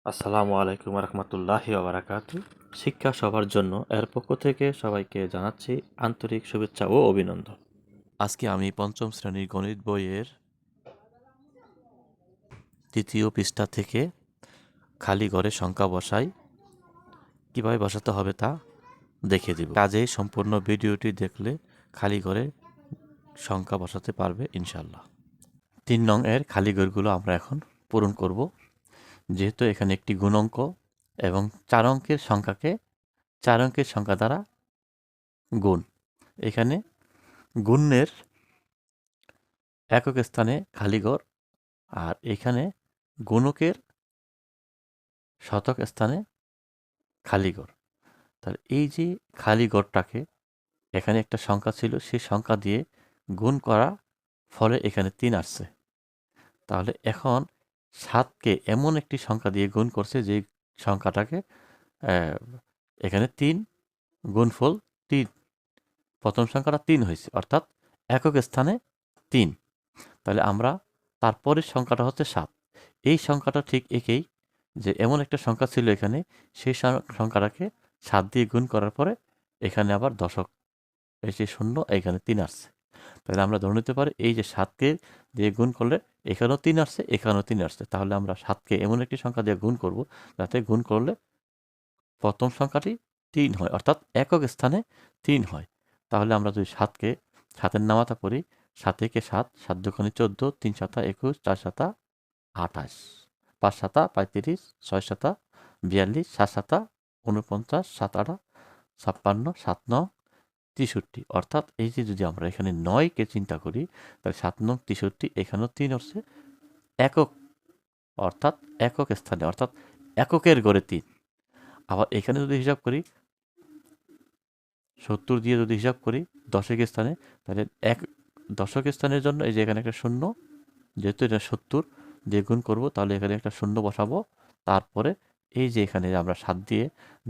আসসালামু আলাইকুম রহমতুল্লাহি ওবারাকাতু। শিক্ষা সবার জন্য এর পক্ষ থেকে সবাইকে জানাচ্ছি আন্তরিক শুভেচ্ছা ও অভিনন্দন। আজকে আমি পঞ্চম শ্রেণীর গণিত বইয়ের তৃতীয় পৃষ্ঠা থেকে খালি ঘরে সংখ্যা বসাই, কিভাবে বসাতে হবে তা দেখিয়ে দিব। কাজেই সম্পূর্ণ ভিডিওটি দেখলে খালি ঘরে সংখ্যা বসাতে পারবে ইনশাল্লাহ। 3 নং এর খালি ঘরগুলো আমরা এখন পূরণ করব। যেহেতু এখানে একটি গুণাঙ্ক এবং 4 অঙ্কের সংখ্যাকে 4 অঙ্কের সংখ্যা দ্বারা গুণ, এখানে গুণের একক স্থানে খালি ঘর আর এখানে গুণকের শতক স্থানে খালি ঘর। তাহলে এই যে খালি ঘরটাকে এখানে একটা সংখ্যা ছিল, সেই সংখ্যা দিয়ে গুণ করা ফলে এখানে 3 আসছে। তাহলে এখন 7কে এমন একটি সংখ্যা দিয়ে গুণ করছে যে সংখ্যাটাকে এখানে 3 গুণফল 3, প্রথম সংখ্যাটা 3 হয়েছে, অর্থাৎ একক স্থানে 3। তাহলে আমরা তারপরের সংখ্যাটা হচ্ছে 7। এই সংখ্যাটা ঠিক একেই, যে এমন একটা সংখ্যা ছিল এখানে, সেই সংখ্যাটাকে 7 দিয়ে গুণ করার পরে এখানে আবার দশক এসে শূন্য, এখানে 3 আসছে। তাহলে আমরা ধরে নিতে পারি এই যে 7কে দিয়ে গুণ করলে এখানেও 3 আসছে, এখানেও 3 আসছে। তাহলে আমরা 7কে এমন একটি সংখ্যা দিয়ে গুণ করব যাতে গুণ করলে প্রথম সংখ্যাটি 3 হয়, অর্থাৎ একক স্থানে 3 হয়। তাহলে আমরা যদি 7কে 7-এর নামাতা করি, 7 একে 7, 7 দুগুণে 14, 3 7 21, 4 7 28, 5 7 35, 6 7 42, 7 7 49, 7 8 56, 7 9 63। অর্থাৎ এই যে যদি আমরা এখানে 9কে চিন্তা করি, তাহলে 7 9 63, এখানেও 3 হচ্ছে একক, অর্থাৎ একক স্থানে, অর্থাৎ এককের গড়ে 3। আবার এখানে যদি হিসাব করি 70 দিয়ে যদি হিসাব করি দশক স্থানে, তাহলে এক দশক স্থানের জন্য এই যে এখানে একটা শূন্য, যেহেতু এটা 70 দিয়ে গুণ করবো, তাহলে এখানে একটা শূন্য বসাবো। তারপরে এই যে এখানে আমরা 7 দিয়ে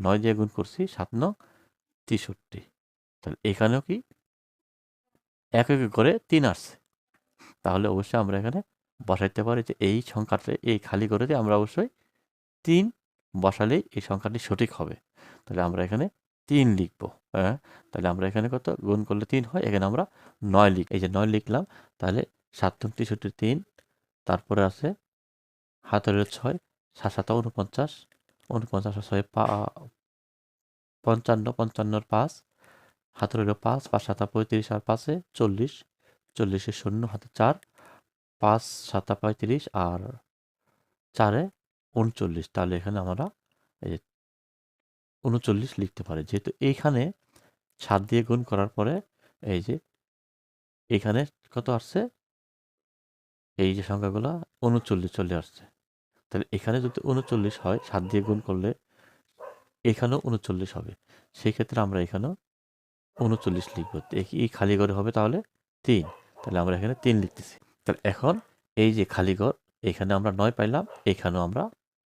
9 দিয়ে গুণ করছি, 7 9 63। তাহলে এখানেও কি এক এক করে 3 আসছে। তাহলে অবশ্যই আমরা এখানে বসাইতে পারি যে এই সংখ্যাটা, এই খালি করে দিয়ে আমরা অবশ্যই 3 বসালেই এই সংখ্যাটি সঠিক হবে। তাহলে আমরা এখানে 3 লিখব। হ্যাঁ, তাহলে আমরা এখানে কত গুণ করলে 3 হয়, এখানে আমরা 9 লিখ, এই যে 9 লিখলাম। তাহলে 7 9 63 3, তারপরে আছে হাতের 6, 7 7 49, 49 আর 6 55, 55 5, হাতের 5, 5 7 35 আর 5 40, 40 শূন্য, হাতে 4, 5 7 35 আর 4 39। তাহলে এখানে আমরা এই যে 39 লিখতে পারি, যেহেতু এইখানে 7 দিয়ে গুণ করার পরে এই যে এখানে কত আসছে, এই যে সংখ্যাগুলো 39 চলে আসছে। তাহলে এখানে যদি 39 হয়, 7 দিয়ে গুণ করলে এখানেও 39 হবে। সেই ক্ষেত্রে আমরা এখানেও 39 লিখব। এই খালি ঘরে হবে তাহলে 3। তাহলে আমরা এখানে 3 লিখতেছি। তাহলে এখন এই যে খালি ঘর, এখানে আমরা 9 পাইলাম, এখানেও আমরা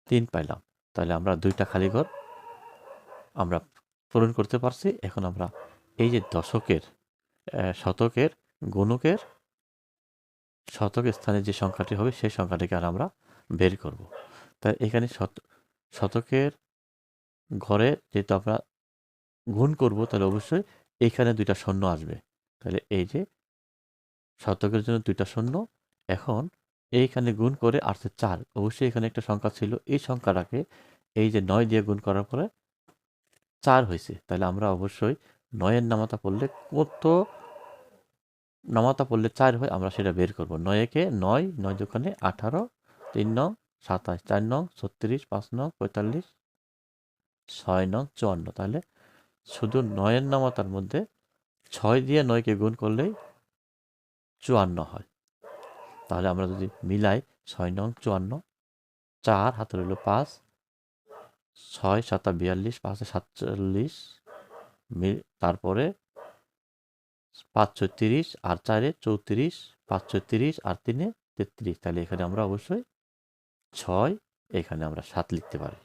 3 পাইলাম। তাহলে আমরা 2টা খালি ঘর আমরা পূরণ করতে পারছি। এখন আমরা এই যে দশকের, শতকের, গুণকের শতক স্থানে যে সংখ্যাটি হবে সেই সংখ্যাটিকে আর আমরা বের করব। তাই এখানে শতকের ঘরে যেহেতু আমরা গুণ করব, তাহলে অবশ্যই এইখানে 2টা শূন্য আসবে। তাহলে এই যে শতকের জন্য 2টা শূন্য, এখন এইখানে গুণ করে আসছে 4, অবশ্যই এখানে একটা সংখ্যা ছিল, এই সংখ্যাটাকে এই যে 9 দিয়ে গুণ করার পরে 4 হয়েছে। তাহলে আমরা অবশ্যই 9-এর নামাতা পড়লে কত নামাতা পড়লে 4 হয় আমরা সেটা বের করব। 9 একে 9, 9 দুগুণে 18, 3 9 27, 4 9 36, 5 9 45, 6 9 54। তাহলে শুধু 9-এর নামাতার মধ্যে 6 দিয়ে 9কে গুণ করলেই 54 হয়। তাহলে আমরা যদি মিলাই 6 9 54, 4 হাতে রইল 5, 6 7 42, 5 47, তারপরে 5 36 আর 4 34, 5 36 আর 3 33। তাহলে এখানে আমরা অবশ্যই 6, এখানে আমরা 7 লিখতে পারি।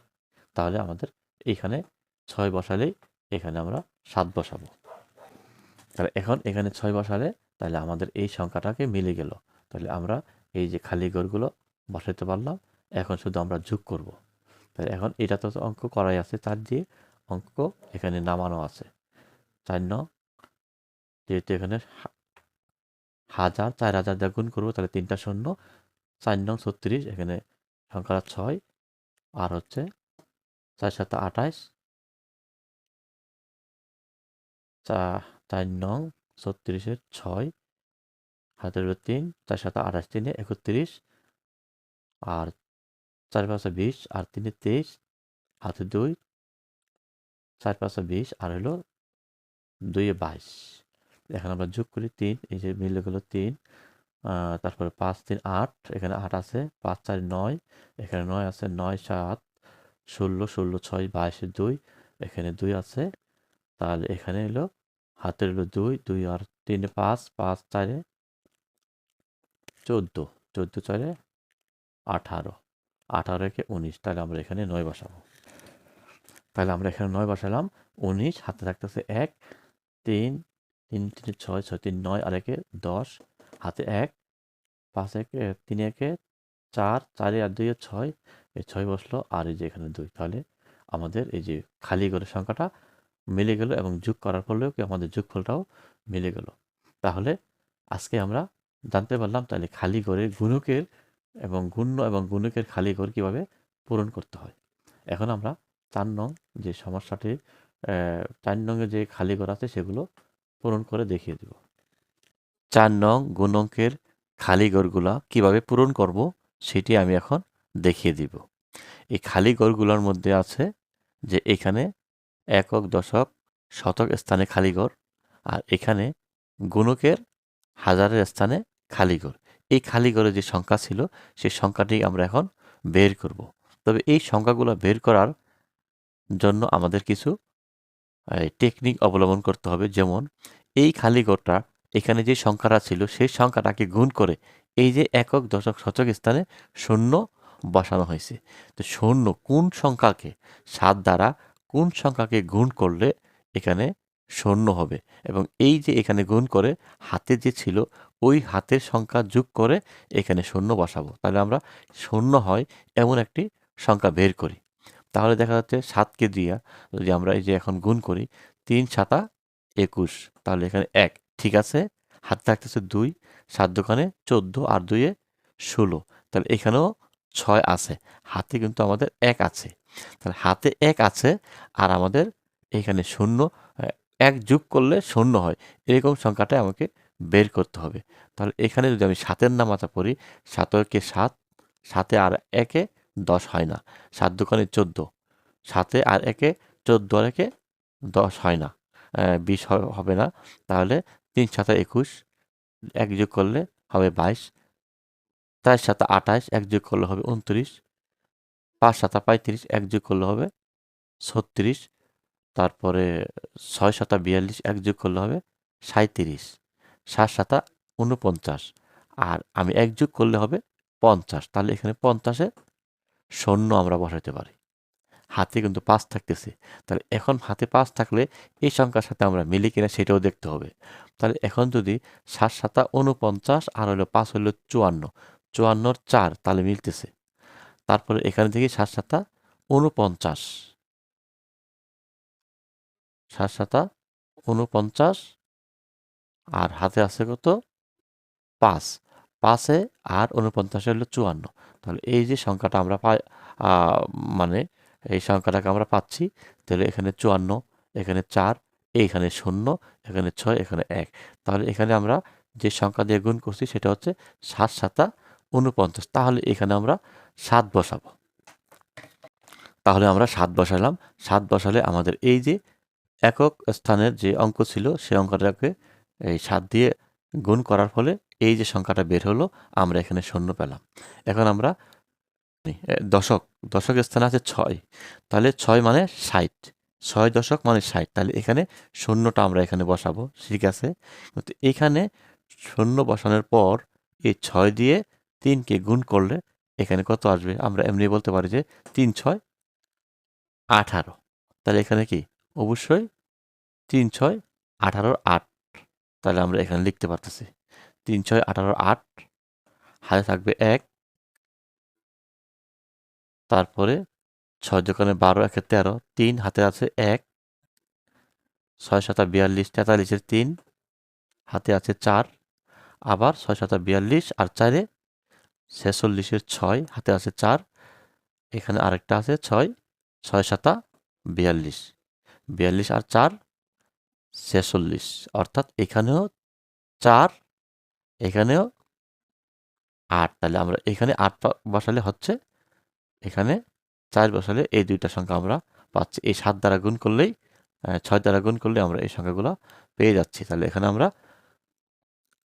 তাহলে আমাদের এখানে 6 বসালেই এখানে আমরা 7 বসাবো। তাহলে এখন এখানে 6 বসালে তাহলে আমাদের এই সংখ্যাটাকে মিলে গেল। তাহলে আমরা এই যে খালি ঘরগুলো বসাতে পারলাম। এখন শুধু আমরা যোগ করব। তাহলে এখন এটা তো অঙ্ক করাই আছে, 4 দিয়ে অঙ্ক এখানে নামানো আছে। 4 নং, যেহেতু এখানে 1000 4000 দিয়ে গুণ করবো, তাহলে 3টা শূন্য, 4 নং 36, এখানে সংখ্যাটা 6, আর হচ্ছে 4 7 28, 4 নং 36-এর 6, হাতের 3, 4 7 28, 3 31, আর 4 5 20, আর 3 23, হাতে 2, 4 5 20, আর হলো 2 22। এখন আমরা যোগ করি 3, এই যে মিলে গেল 3, তারপরে 5 3 8, এখানে 8 আছে, 5 4 9, এখানে 9 আছে, 9 7 16 16 6 22, 2, এখানে 2 আছে, তাহলে এখানে এলো হাতের হলো 2 2, আর 3 5 5 4 14 14 4 18 18 কে 19, তাহলে আমরা এখানে 9 বসাবো। তাহলে আমরা এখানে 9 বসালাম, 19, হাতে থাকতেছে 1, 3 3 3 6 6 3 9, আর 1 10, হাতে 1, 5 1 3 1 4 4 আর 2 6, এই 6 বসলো, আর এই যে এখানে 2, তাহলে আমাদের এই যে খালি ঘরের সংখ্যাটা মিলে গেল, এবং যোগ করার ফলেও কি আমাদের যোগফলটাও মিলে গেল। তাহলে আজকে আমরা জানতে পারলাম তাহলে খালি ঘরের গুণকের এবং গুণ্য এবং গুণকের খালি ঘর কিভাবে পূরণ করতে হয়। এখন আমরা 4 নং যে সমস্যাটির 4 নংয়ে যে খালি ঘর আছে সেগুলো পূরণ করে দেখিয়ে দেব। 4 নং গুণকের খালি ঘরগুলা কিভাবে পূরণ করব সেটি আমি এখন দেখিয়ে দিব। এই খালি ঘরগুলোর মধ্যে আছে যে এখানে একক দশক শতক স্থানে খালি ঘর, আর এখানে গুণকের হাজারের স্থানে খালি ঘর। এই খালি ঘরে যে সংখ্যা ছিল সেই সংখ্যাটি আমরা এখন বের করব। তবে এই সংখ্যাগুলো বের করার জন্য আমাদের কিছু টেকনিক অবলম্বন করতে হবে। যেমন এই খালি ঘরটা এখানে যে সংখ্যাটা ছিল সেই সংখ্যাটাকে গুণ করে এই যে একক দশক শতক স্থানে শূন্য বসানো হয়েছে। তো শূন্য কোন সংখ্যাকে 7 দ্বারা কোন সংখ্যাকে গুণ করলে এখানে শূন্য হবে, এবং এই যে এখানে গুণ করে হাতে যে ছিল ওই হাতের সংখ্যা যোগ করে এখানে শূন্য বসাবো। তাহলে আমরা শূন্য হয় এমন একটি সংখ্যা বের করি। তাহলে দেখা যাচ্ছে 7কে দিয়া যদি আমরা এই যে এখন গুণ করি 3 7 21, তাহলে এখানে 1, ঠিক আছে, হাতে থাকতেছে 2, 7 দোকানে 14, আর 2 16, তাহলে এখানেও 6 আছে, হাতে কিন্তু আমাদের 1 আছে। তাহলে হাতে 1 আছে, আর আমাদের এখানে শূন্য, 1 যোগ করলে শূন্য হয়, এরকম সংখ্যাটা আমাকে বের করতে হবে। তাহলে এখানে যদি আমি 7-এর নামাতা পড়ি, 7 কে 7, 7 আর 1 10 হয় না, 7 দোকানে 14, 7 আর 1 14, আর 1 10 হয় না, 20 হবে না। তাহলে 3 7 21, 1 যোগ করলে হবে 22, 4 7 28, 1 যোগ করলে হবে 29, 5 7 35, 1 যোগ করলে হবে 36, তারপরে 6 7 42, 1 যোগ করলে হবে 37, 7 7 49, আর আমি 1 যোগ করলে হবে 50। তাহলে এখানে 50-এ শূন্য আমরা বসাতে পারি। হাতে কিন্তু 5 থাকতেছে, তাহলে এখন হাতে 5 থাকলে এই সংখ্যার সাথে আমরা মিলি কিনা সেটাও দেখতে হবে। তাহলে এখন যদি 7 7 49, আর হলো 5 হলো 54, 54 4, তাহলে মিলতেছে। তারপরে এখানে থেকে 7 7 49, 7 7 49, আর হাতে আছে কত 5, 5-এ আর 49 হলো 54। তাহলে এই যে সংখ্যাটা আমরা পাই, মানে এই সংখ্যাটাকে আমরা পাচ্ছি। তাহলে এখানে 54, এখানে 4, এইখানে 0, এখানে 6, এখানে 1। তাহলে এখানে আমরা যে সংখ্যা দিয়ে গুণ করছি সেটা হচ্ছে 7 7 49। তাহলে এখানে আমরা 7 বসাবো। তাহলে আমরা 7 বসালাম। 7 বসালে আমাদের এই যে একক স্থানের যে অঙ্ক ছিল সেই অঙ্কটাকে এই 7 দিয়ে গুণ করার ফলে এই যে সংখ্যাটা বের হলো, আমরা এখানে শূন্য পেলাম। এখন আমরা দশক, দশক স্থানে আছে 6, তাহলে 6 মানে 60, 6 দশক মানে 60, তাহলে এখানে শূন্যটা আমরা এখানে বসাবো, ঠিক আছে। কিন্তু এখানে শূন্য বসানোর পর এই 6 দিয়ে 3কে গুণ করলে এখানে কত আসবে, আমরা এমনি বলতে পারি যে 3 6 18। তাহলে এখানে কি অবশ্যই 3 6 18 8, তাহলে আমরা এখানে লিখতে পারতেছি 3 6 18 8, হাতে থাকবে 1, তারপরে ছয় দোকানে 12, একে 13, 3 হাতে আছে 1, 6 7 42, 43-এর 3 হাতে আছে 4, আবার 6 7 42 আর 4-এ 46-এর 6 হাতে আছে 4, এখানে আরেকটা আছে 6, 6 7 42, 42 আর 4 46, অর্থাৎ এখানেও 4, এখানেও 8। তাহলে আমরা এখানে 8 বসালে হচ্ছে, এখানে 4 বসালে এই দুইটা সংখ্যা আমরা পাচ্ছি। এই 7 দ্বারা গুণ করলেই 6 দ্বারা গুণ করলে আমরা এই সংখ্যাগুলো পেয়ে যাচ্ছি। তাহলে এখানে আমরা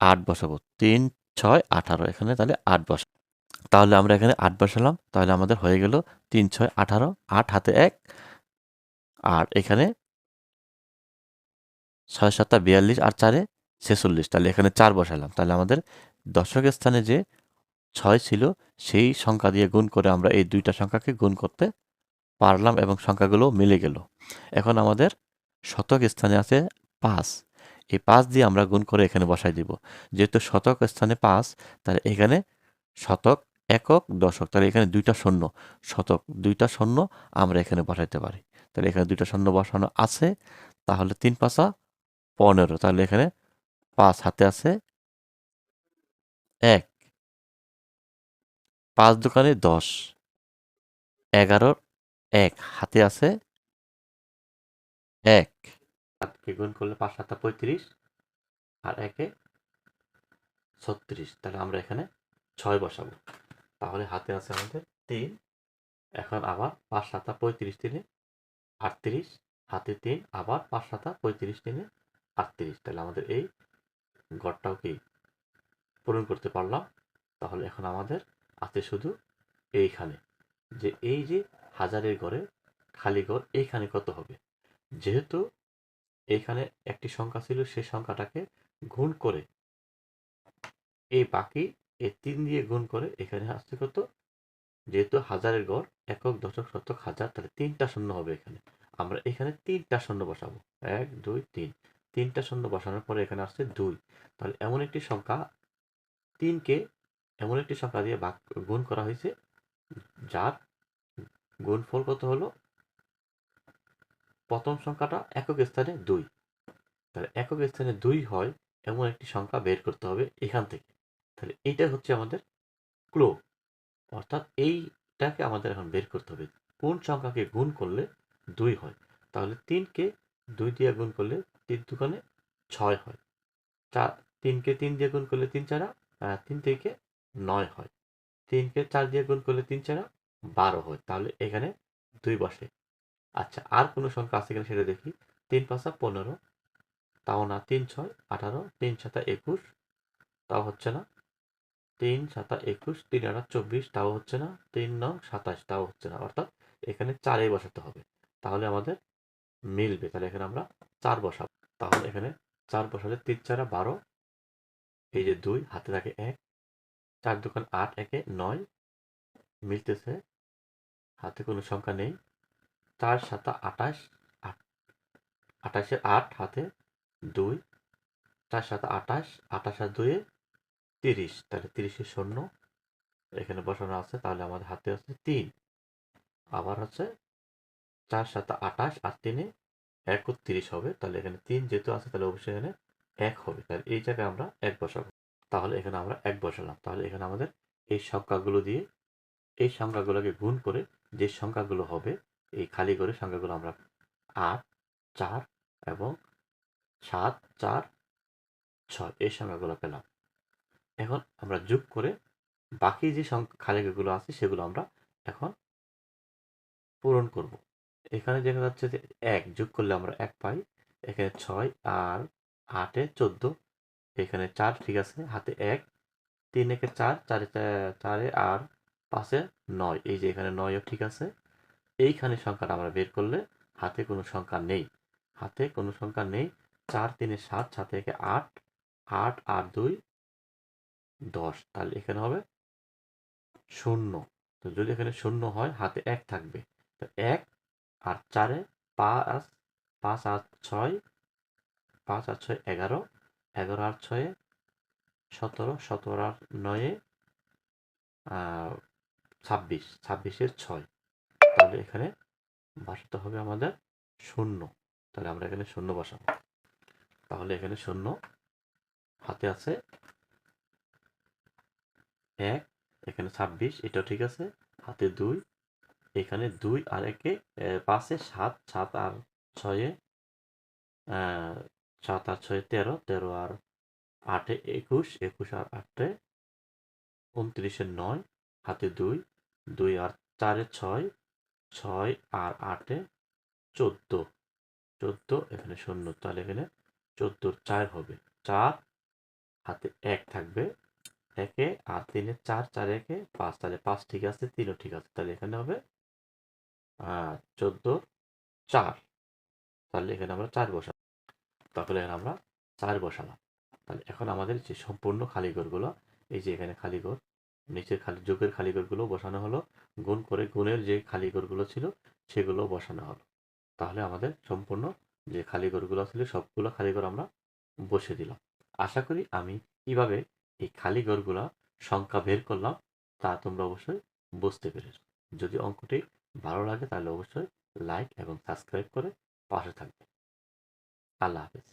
8 বসাবো। 3 6 18, এখানে তাহলে 8 বসাবো। তাহলে আমরা এখানে 8 বসালাম। তাহলে আমাদের হয়ে গেল 3 6 18, 8 হাতে 1, আর এখানে 6 7 42 আর 4-এ 46। তাহলে এখানে 4 বসালাম। তাহলে আমাদের দশকের স্থানে যে 6 ছিল সেই সংখ্যা দিয়ে গুণ করে আমরা এই দুইটা সংখ্যাকে গুণ করতে পারলাম এবং সংখ্যাগুলো মিলে গেল। এখন আমাদের শতক স্থানে আছে 5, এই 5 দিয়ে আমরা গুণ করে এখানে বসাই দিব। যেহেতু শতক স্থানে 5, তাহলে এখানে শতক, একক, দশক, তাহলে এখানে দুইটা শূন্য, শতক দুইটা শূন্য আমরা এখানে বসাইতে পারি। তাহলে এখানে দুইটা শূন্য বসানো আছে। তাহলে 3 5 15, তাহলে এখানে 5 হাতে আছে 1, 5 দোকানে 10, 11-র 1 হাতে আছে 1, 7কে গুণ করলে 5 7 35 আর 1-এ 36। তাহলে আমরা এখানে 6 বসাবো। তাহলে হাতে আছে আমাদের 3। এখন আবার 5 7 35, 3-এ 38, হাতে 3, আবার 5 7 35, 3-এ 38। তাহলে আমাদের এই গড়টাও কি পূরণ করতে পারলাম। তাহলে এখন আমাদের আছে শুধু এইখানে, যে এই যে হাজারের ঘরে খালি ঘর এইখানে কত হবে। যেহেতু এইখানে একটি সংখ্যা ছিল, সেই সংখ্যাটাকে গুণ করে এই বাকি এই 3 দিয়ে গুণ করে এখানে আসছে কত, যেহেতু হাজারের গড় একক, দশক, শতক, হাজার, তাহলে 3টা শূন্য হবে এখানে। আমরা এখানে 3টা শূন্য বসাবো। 1 2 3, 3টা শূন্য বসানোর পরে এখানে আসছে 2। তাহলে এমন একটি সংখ্যা, 3কে এমন একটি সংখ্যা দিয়ে ভাগ গুণ করা হয়েছে যার গুণফল কত হলো, প্রথম সংখ্যাটা একক স্থানে 2। তাহলে একক স্থানে 2 হয় এমন একটি সংখ্যা বের করতে হবে এখান থেকে। তাহলে এইটা হচ্ছে আমাদের ক্লু, অর্থাৎ এইটাকে আমাদের এখন বের করতে হবে কোন সংখ্যাকে গুণ করলে 2 হয়। তাহলে 3কে 2 দিয়ে গুণ করলে 3 দুগুণে 6 হয়। 3কে 3 দিয়ে গুণ করলে 3 4 3 থেকে 9 হয়। 3কে 4 দিয়ে গুণ করলে 3 4 12 হয়। তাহলে এখানে 2 বসে। আচ্ছা, আর কোনো সংখ্যা আছে কিনা সেটা দেখি। 3 5 15, তাও না। 3 6 18, 3 7 21, তাও হচ্ছে না। 3 7 21, 3 8 24, তাও হচ্ছে না। 3 9 27, তাও হচ্ছে না। অর্থাৎ এখানে 4 বসাতে হবে, তাহলে আমাদের মিলবে। তাহলে এখানে আমরা 4 বসাবো। তাহলে এখানে 4 বসালে 3 4 12, এই যে 2 হাতে থাকে 1, 4 2 8, 1 9 মিলতেছে, হাতে কোনো সংখ্যা নেই। 4 7 28, 28-এর 8 হাতে 2, 4 7 28, 28 আর 2-এ 30, তাহলে 30-এর শূন্য এখানে বসানো আছে। তাহলে আমাদের হাতে আছে 3, আবার হচ্ছে 4 7 28 আর 3-এ 31 হবে। তাহলে এখানে 3 যেহেতু আছে তাহলে অবশ্যই এখানে 1 হবে। তাহলে এই জায়গায় আমরা 1 বসাবো। তাহলে এখানে আমরা 1 বসালাম। তাহলে এখানে আমাদের এই সংখ্যাগুলো দিয়ে এই সংখ্যাগুলোকে গুণ করে যে সংখ্যাগুলো হবে, এই খালি করে সংখ্যাগুলো আমরা 8 4 এবং 7 4 6 এই সংখ্যাগুলো পেলাম। এখন আমরা যোগ করে বাকি যে খালি ঘরগুলো আছে সেগুলো আমরা এখন পূরণ করব। এখানে দেখা যাচ্ছে যে 1 যোগ করলে আমরা 1 পাই। এখানে 6 আর 8-এ 14, এখানে 4 ঠিক আছে, হাতে 1, 3 একে 4, 4-এ আর 5-এ 9, এই যে এখানে 9ও ঠিক আছে। এইখানে সংখ্যাটা আমরা বের করলে হাতে কোনো সংখ্যা নেই, হাতে কোনো সংখ্যা নেই। 4 3-এ 7, 7 একে 8, 8 আর 2 10, তাহলে এখানে হবে 0। তো যদি এখানে 0 হয় হাতে 1 থাকবে। তো 1 আর 4-এ 5, 5 আর 6, 5 আর 6 11, 11 আর 6-এ 17, 17 আর 9-এ 26, 26-এর 6, তাহলে তাহলে এখানে বসাতে হবে আমাদের শূন্য। তাহলে আমরা এখানে শূন্য বসাবো। তাহলে এখানে শূন্য, হাতে আছে 1, এখানে 26, এটাও ঠিক আছে, হাতে 2, এখানে 2 আর 1-এ 5-এ 7, 7 আর 6-এ 7 আর 6-এ 13, 13 আর 8-এ 21, 21 আর 8-এ 29-এ 9, হাতে 2, 2 আর 4-এ 6, 6 আর 8-এ 14, 14, এখানে শূন্য। তাহলে এখানে 14 এর 4 হবে 4, হাতে 1 থাকবে 1-এ, আর 3-এ 4, 4 1-এ 5, তাহলে 5 ঠিক আছে, 3ও ঠিক আছে। তাহলে এখানে হবে 14 4। তাহলে এখানে আমরা 4 বসাবো। তাহলে এখানে আমরা 4 বসালাম। তাহলে এখন আমাদের যে সম্পূর্ণ খালি ঘরগুলো, এই যে এখানে খালি ঘর, নিচের খালি যোগের খালি ঘরগুলো বসানো হলো, গুণ করে গুণের যে খালি ঘরগুলো ছিল সেগুলো বসানো হলো। তাহলে আমাদের সম্পূর্ণ যে খালি ঘরগুলো ছিল সবগুলো খালি ঘর আমরা বসে দিলাম। আশা করি আমি কিভাবে এই খালি ঘরগুলা সংখ্যা বের করলাম তা তোমরা অবশ্যই বুঝতে পেরেছো। যদি অঙ্কটি ভালো লাগে তাহলে অবশ্যই লাইক এবং সাবস্ক্রাইব করে পাশে থাকবে। আল্লাহ হাফেজ।